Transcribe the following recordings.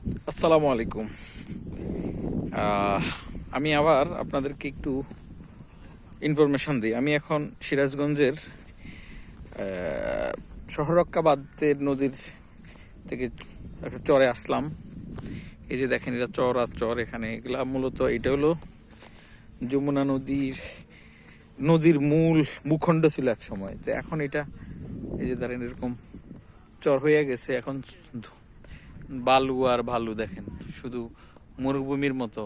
আসসালামু আলাইকুম। আমি আবার আপনাদেরকে একটু ইনফরমেশন দিই। আমি এখন সিরাজগঞ্জের শহরক্কাবাদের নদীর থেকে একটা চরে আসলাম। এই যে দেখেন, এটা চর আর চর। এখানে এগুলা মূলত এটা হলো যমুনা নদীর মূল ভূখণ্ড ছিল এক সময়। তো এখন এটা এই যে ধরেন এরকম চর হয়ে গেছে। এখন বালু আর ভালু দেখেন, শুধু মরুভূমির মতো।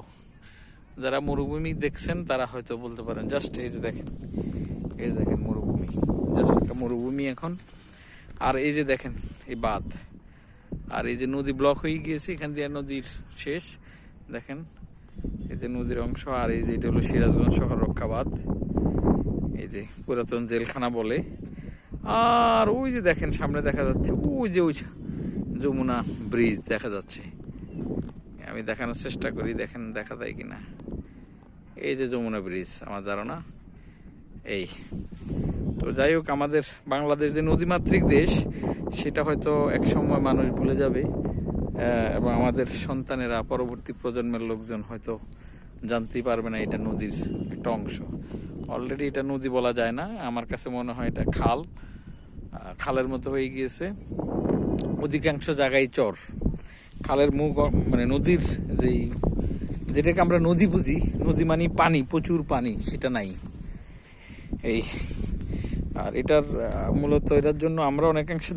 যারা মরুভূমি দেখছেন তারা হয়তো বলতে পারেন, জাস্ট এই যে দেখেন, এই যে দেখেন মরুভূমি, জাস্ট একটা মরুভূমি এখন। আর এই যে দেখেন এই বাঁধ, আর এই যে নদী ব্লক হয়ে গিয়েছে, এখান দিয়ে নদীর শেষ দেখেন, এই যে নদীর অংশ। আর এই যে এটা হলো সিরাজগঞ্জ শহর রক্ষা বাঁধ, এই যে পুরাতন জেলখানা বলে। আর ওই যে দেখেন সামনে দেখা যাচ্ছে ওই যে যমুনা ব্রিজ দেখা যাচ্ছে। আমি দেখানোর চেষ্টা করি, দেখেন দেখা যায় কিনা। এই যে যমুনা ব্রিজ, আমার ধারণা এই। তো যাই হোক, আমাদের বাংলাদেশ যে নদীমাতৃক দেশ, সেটা হয়তো এক সময় মানুষ ভুলে যাবে, এবং আমাদের সন্তানেরা, পরবর্তী প্রজন্মের লোকজন হয়তো জানতেই পারবে না এটা নদীর একটা অংশ। অলরেডি এটা নদী বলা যায় না, আমার কাছে মনে হয় এটা খালের মতো হয়ে গিয়েছে। অধিকাংশ জায়গায় চর, খালের মুখ, মানে নদীর যেটাকে আমরা নদী বুঝি, নদী মানে পানি, প্রচুর পানি, সেটা নাই এই। আর এটার মূলত এটার জন্য আমরা অনেকাংশে